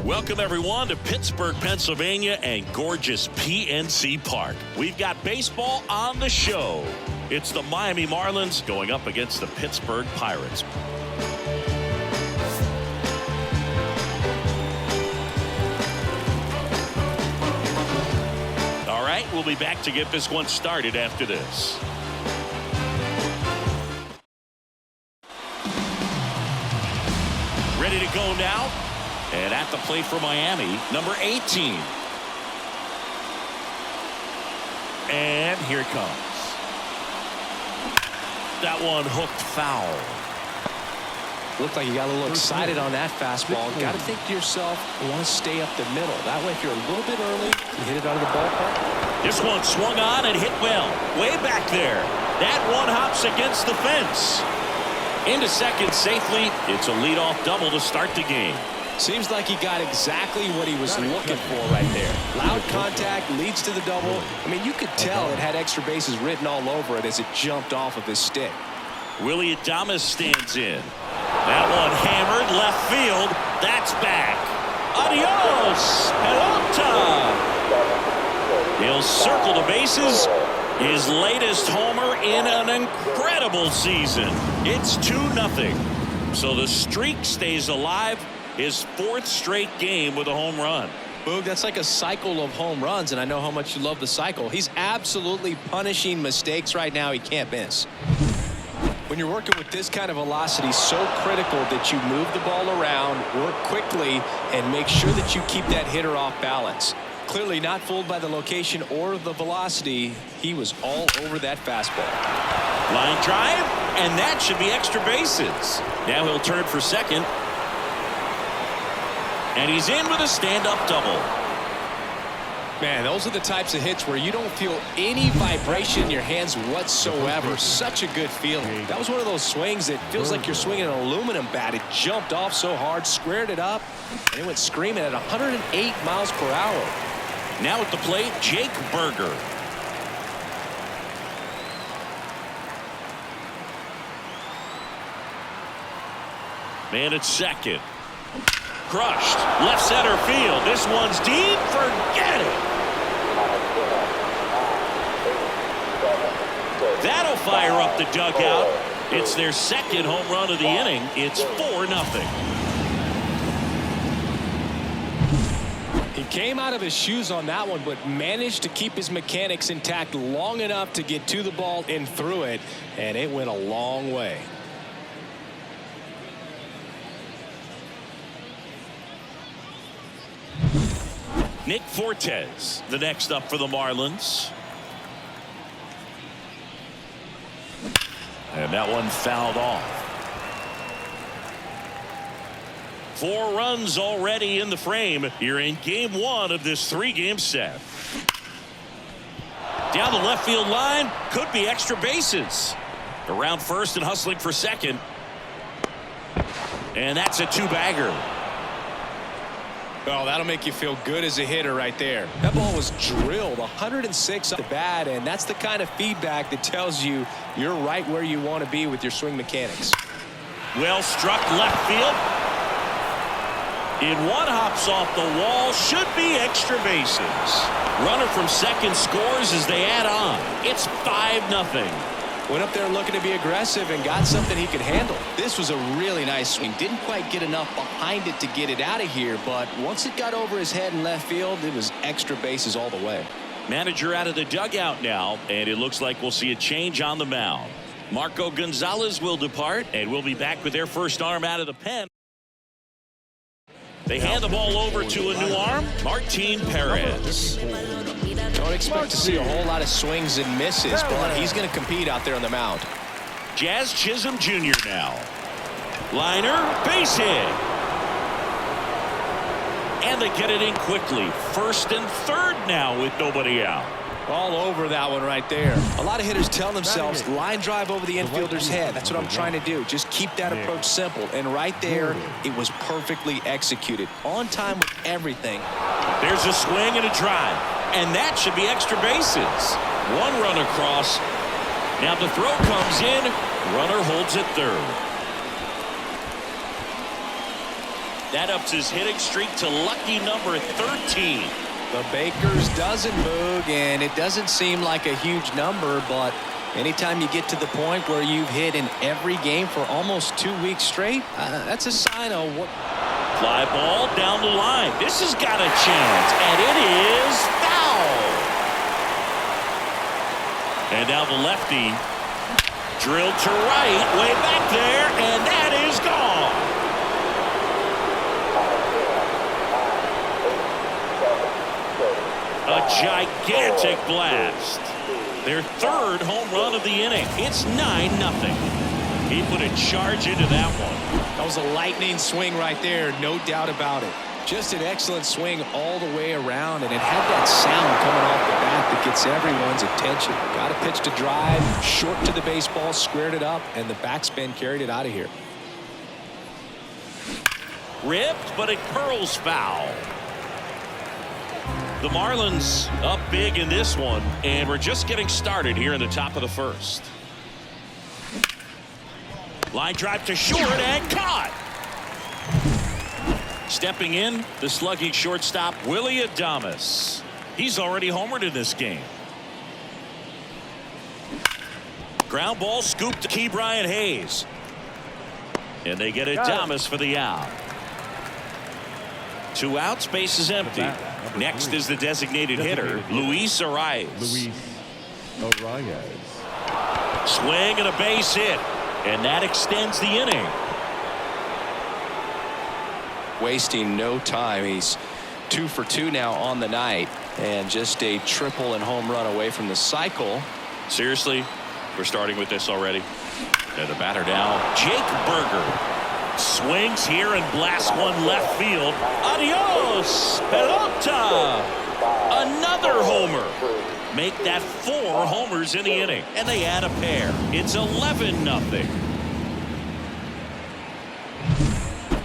Welcome, everyone, to Pittsburgh, Pennsylvania and gorgeous PNC Park. We've got baseball on the show. It's the Miami Marlins going up against the Pittsburgh Pirates. All right, we'll be back to get this one started after this. Ready to go now. And at the plate for Miami, number 18. And here it comes. That one hooked foul. Looked like you got a little excited on that fastball. Got to think to yourself, you want to stay up the middle. That way, if you're a little bit early, you hit it out of the ballpark. This one swung on and hit well. Way back there. That one hops against the fence. Into second safely. It's a leadoff double to start the game. Seems like he got exactly what he was looking for right there. Loud contact leads to the double. I mean, you could tell it had extra bases written all over it as it jumped off of his stick. Willy Adames stands in. That one hammered left field. That's back. Adios, pelota. He'll circle the bases. His latest homer in an incredible season. It's 2-0. So the streak stays alive. His fourth straight game with a home run. Boog, that's like a cycle of home runs, and I know how much you love the cycle. He's absolutely punishing mistakes right now he can't miss. When you're working with this kind of velocity, so critical that you move the ball around, work quickly, and make sure that you keep that hitter off balance. Clearly not fooled by the location or the velocity. He was all over that fastball. Line drive, and that should be extra bases. Now he'll turn for second. And he's in with a stand-up double. Man, those are the types of hits where you don't feel any vibration in your hands whatsoever. Such a good feeling. That was one of those swings that feels like you're swinging an aluminum bat. It jumped off so hard, squared it up, and it went screaming at 108 miles per hour. Now at the plate, Jake Burger. Man at second. Crushed. Left center field. This one's deep. Forget it. That'll fire up the dugout. It's their second home run of the inning. It's 4-0. He came out of his shoes on that one, but managed to keep his mechanics intact long enough to get to the ball and through it, and it went a long way. Nick Fortes, the next up for the Marlins. And that one fouled off. 4 runs already in the frame here in game 1 of this 3-game set. Down the left field line, could be extra bases. Around first and hustling for second. And that's a 2-bagger. Well, that'll make you feel good as a hitter right there. That ball was drilled 106 off the bat, and that's the kind of feedback that tells you you're right where you want to be with your swing mechanics. Well struck left field. In one hops off the wall. Should be extra bases. Runner from second scores as they add on. It's 5-0. Went up there looking to be aggressive and got something he could handle. This was a really nice swing. Didn't quite get enough behind it to get it out of here, but once it got over his head in left field, it was extra bases all the way. Manager out of the dugout now, and it looks like we'll see a change on the mound. Marco Gonzalez will depart, and we'll be back with their first arm out of the pen. They hand the ball over to a new arm, Martin Perez. Don't expect to see a whole lot of swings and misses, but he's going to compete out there on the mound. Jazz Chisholm Jr. now. Liner, base hit. And they get it in quickly. First and third now with nobody out. All over that one right there. A lot of hitters tell themselves line drive over the infielder's head. That's what I'm trying to do. Just keep that approach simple. And right there, it was perfectly executed. On time with everything. There's a swing and a drive. And that should be extra bases. One run across. Now the throw comes in. Runner holds at third. That ups his hitting streak to lucky number 13. The Baker's dozen, Boog, and it doesn't seem like a huge number, but anytime you get to the point where you've hit in every game for almost 2 weeks straight, that's a sign of what. Fly ball down the line. This has got a chance, and it is foul. And now the lefty drilled to right, way back there, and that is gone. A gigantic blast. Their third home run of the inning. It's 9-0. He put a charge into that one. That was a lightning swing right there, no doubt about it. Just an excellent swing all the way around, and it had that sound coming off the bat that gets everyone's attention. Got a pitch to drive, short to the baseball, squared it up, and the backspin carried it out of here. Ripped, but it curls foul. The Marlins up big in this one, and we're just getting started here in the top of the first. Line drive to short and caught. Stepping in, the slugging shortstop Willy Adames. He's already homered in this game. Ground ball scooped to Ke'Bryan Hayes. And they get Adames for the out. 2 outs, base is empty. Next is the designated hitter, Luis Arraez. Swing and a base hit. And that extends the inning. Wasting no time. He's 2 for 2 now on the night, and just a triple and home run away from the cycle. Seriously, we're starting with this already. And the batter now, Jake Burger. Swings here and blasts one left field. Adios, pelota. Another homer. Make that 4 homers in the inning, and they add a pair. It's 11-0.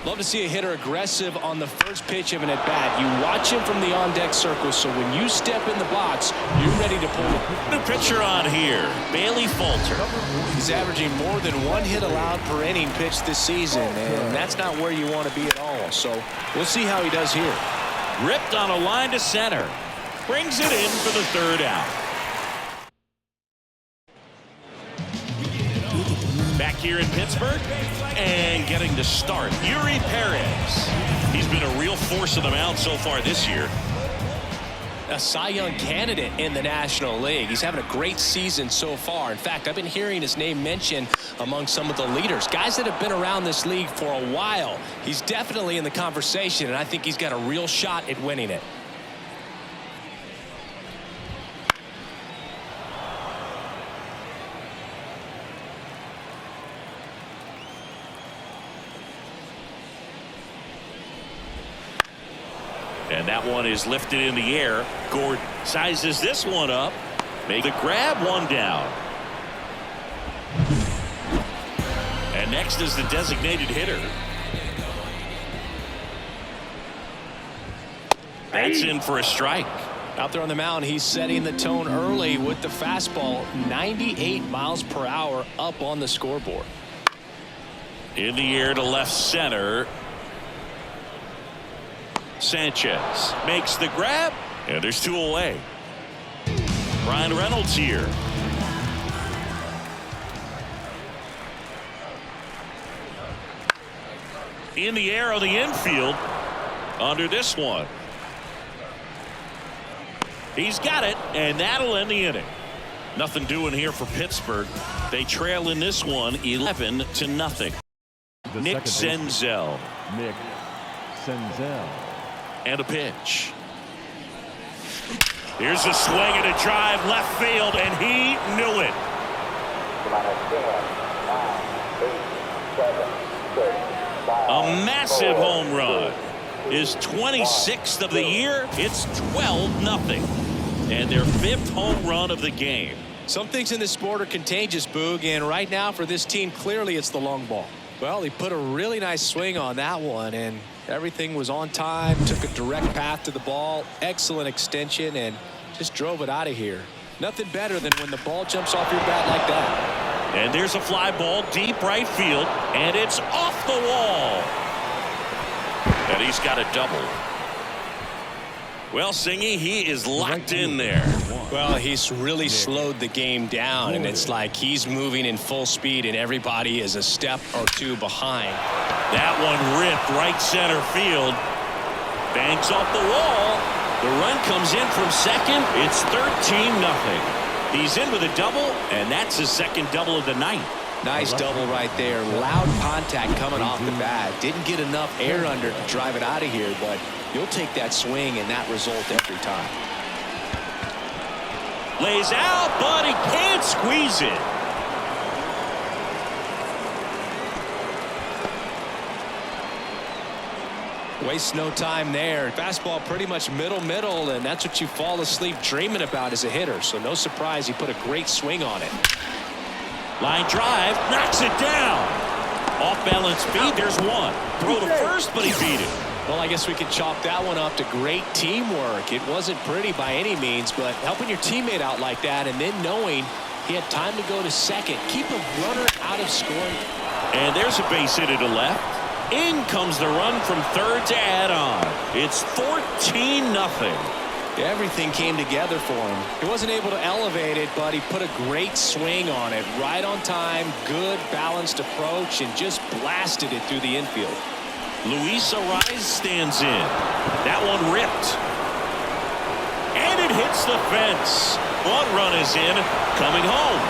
Love to see a hitter aggressive on the first pitch of an at-bat. You watch him from the on-deck circle, so when you step in the box, you're ready to pull it. New pitcher on here, Bailey Falter. He's averaging more than 1 hit allowed per inning pitched this season, and that's not where you want to be at all. So we'll see how he does here. Ripped on a line to center. Brings it in for the 3rd out. Back here in Pittsburgh and getting the start, Yuri Perez. He's been a real force of the mound so far this year. A Cy Young candidate in the National League. He's having a great season so far. In fact, I've been hearing his name mentioned among some of the leaders, guys that have been around this league for a while. He's definitely in the conversation, and I think he's got a real shot at winning it. And that one is lifted in the air. Gord sizes this one up. Make the grab, one down. And next is the designated hitter. That's in for a strike. Out there on the mound, he's setting the tone early with the fastball. 98 miles per hour up on the scoreboard. In the air to left center. Sanchez makes the grab, and there's 2 away. Brian Reynolds here. In the air on the infield under this one. He's got it, and that'll end the inning. Nothing doing here for Pittsburgh. They trail in this one 11-0. Nick Senzel. Nick Senzel. And a pitch. Here's a swing and a drive left field, and he knew it. 10, 9, 8, 7, 6, 5, a massive home run. His 26th of the year. It's 12-0. And their 5th home run of the game. Some things in this sport are contagious, Boog, and right now for this team, clearly it's the long ball. Well, he put a really nice swing on that one, and everything was on time, took a direct path to the ball, excellent extension, and just drove it out of here. Nothing better than when the ball jumps off your bat like that. And there's a fly ball deep right field, and it's off the wall. but he's got a double. Well, Singy, he is locked in there. Well, he's really slowed the game down, and it's like he's moving in full speed, and everybody is a step or two behind. That one ripped right center field. Bangs off the wall. The run comes in from second. It's 13-0. He's in with a double, and that's his second double of the night. Nice double right there. Loud contact coming off the bat. Didn't get enough air under to drive it out of here, but you'll take that swing and that result every time. Lays out, but he can't squeeze it. Wastes no time there. Fastball pretty much middle, and that's what you fall asleep dreaming about as a hitter. So no surprise he put a great swing on it. Line drive, knocks it down. Off balance feed, there's one. Throw to first, but he beat it. Well, I guess we could chalk that one up to great teamwork. It wasn't pretty by any means, but helping your teammate out like that and then knowing he had time to go to second, keep a runner out of scoring. And there's a base hit to left. In comes the run from third to add on. It's 14-0. Everything came together for him. He wasn't able to elevate it, but he put a great swing on it. Right on time, good balanced approach, and just blasted it through the infield. Luis Arraez stands in. That one ripped. And it hits the fence. One run is in, coming home.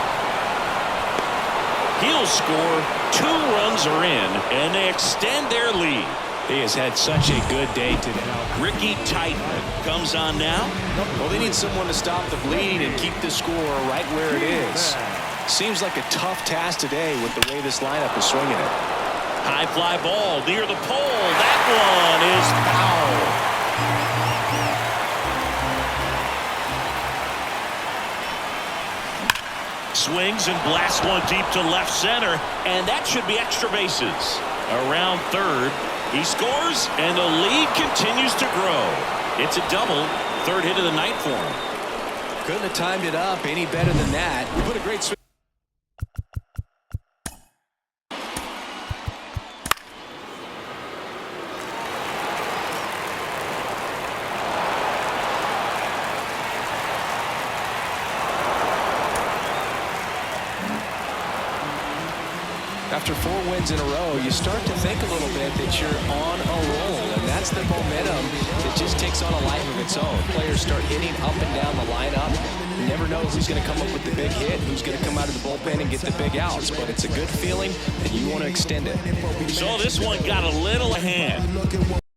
He'll score. 2 runs are in, and they extend their lead. He has had such a good day today. Ricky Titleman comes on now. Well, they need someone to stop the bleeding and keep the score right where it is. Seems like a tough task today with the way this lineup is swinging it. High fly ball near the pole. That one is foul. Swings and blasts one deep to left center, and that should be extra bases. Around third, he scores, and the lead continues to grow. It's a double, third hit of the night for him. Couldn't have timed it up any better than that. He put a great swing. After 4 wins in a row, you start to think a little bit that you're on a roll, and that's the momentum that just takes on a life of its own. Players start hitting up and down the lineup. You never know who's going to come up with the big hit, who's going to come out of the bullpen and get the big outs, but it's a good feeling, and you want to extend it. So this one got a little hand.